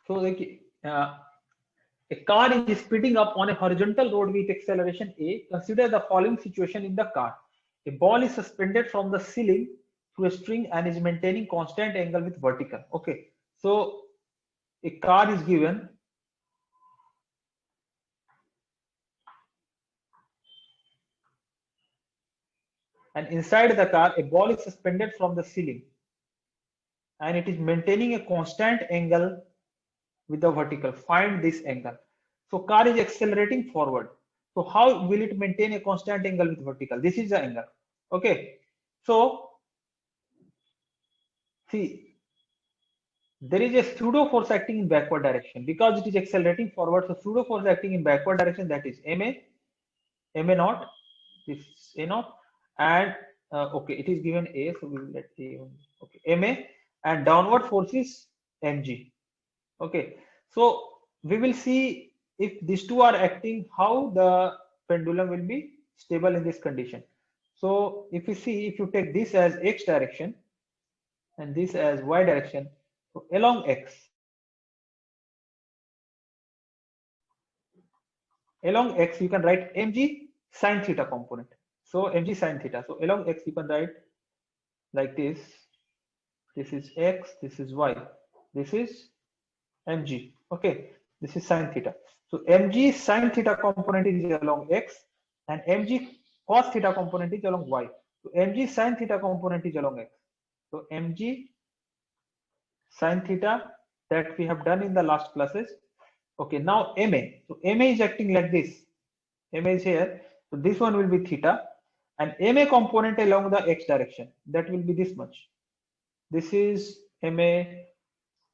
So like a car is speeding up on a horizontal road with acceleration a. Consider the following situation in the car. A ball is suspended from the ceiling through a string and is maintaining constant angle with vertical. Okay, so a car is given. And inside the car, a ball is suspended from the ceiling and it is maintaining a constant angle with the vertical. Find this angle. So car is accelerating forward. So how will it maintain a constant angle with vertical? This is the angle. Okay. So see, there is a pseudo force acting in backward direction because it is accelerating forward. So pseudo force acting in backward direction, that is MA naught, this is A naught, and okay, it is given A, so we will let A only. Okay, MA, and downward force is mg. Okay, so we will see if these two are acting, how the pendulum will be stable in this condition. So if you see, if you take this as x direction and this as y direction, so along x you can write mg sin theta component. So mg sin theta. So along x you can write like this. This is x, this is y, this is mg. Okay, this is sin theta. So mg sin theta component is along x and mg cos theta component is along y. So mg sin theta component is along x. So mg sin theta, that we have done in the last classes. Okay, now MA. So MA is acting like this. MA is here. So this one will be theta and MA component along the x direction. That will be this much. This is MA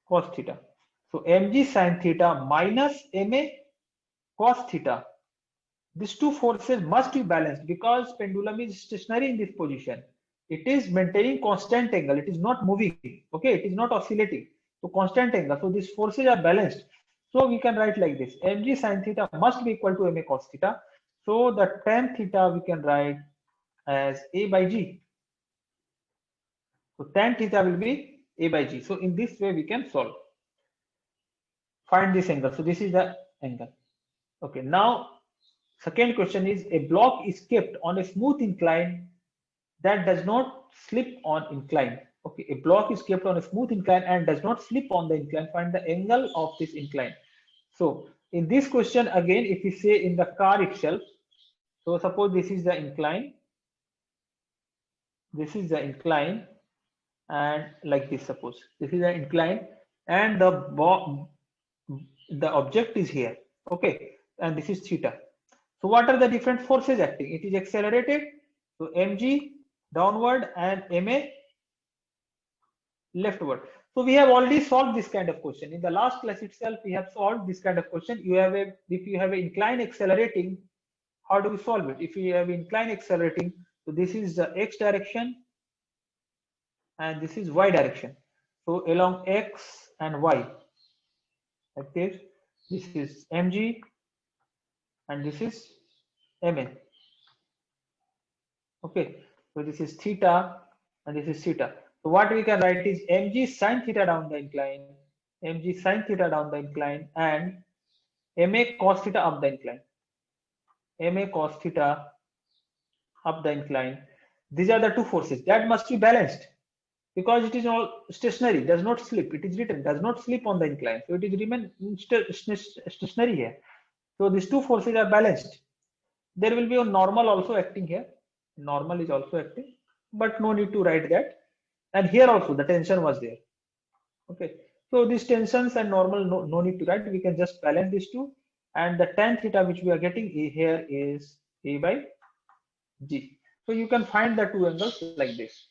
cos theta. So mg sin theta minus MA cos theta. These two forces must be balanced because pendulum is stationary in this position. It is maintaining constant angle. It is not moving. Okay, it is not oscillating. So constant angle. So these forces are balanced. So we can write like this. Mg sin theta must be equal to MA cos theta. So the tan theta we can write as A by G. So tan theta will be A by G. So in this way we can solve. Find this angle. So this is the angle. Okay, now second question is, a block is kept on a smooth incline that does not slip on incline. Okay, a block is kept on a smooth incline and does not slip on the incline. Find the angle of this incline. So in this question again, if we say in the car itself, so suppose this is the incline, and like this, suppose this is the incline and the object is here. Okay, and this is theta. So what are the different forces acting? It is accelerated. So mg downward and ma leftward. So we have already solved this kind of question. In the last class itself, we have solved this kind of question. If you have an incline accelerating, how do we solve it? If you have incline accelerating, so this is the x direction and this is y direction. So along x and y, like this is mg and this is ma. Okay, so this is theta and this is theta. So what we can write is mg sin theta down the incline, mg sin theta down the incline, and ma cos theta up the incline, ma cos theta up the incline. These are the two forces that must be balanced because it is all stationary, does not slip. It is written does not slip on the incline, so it is remain stationary here. So these two forces are balanced. There will be a normal also acting here. Normal is also acting, but no need to write that. And here also the tension was there. Okay, so these tensions and normal, no need to write. We can just balance these two, and the tan theta which we are getting here is A by G. So you can find the two angles like this.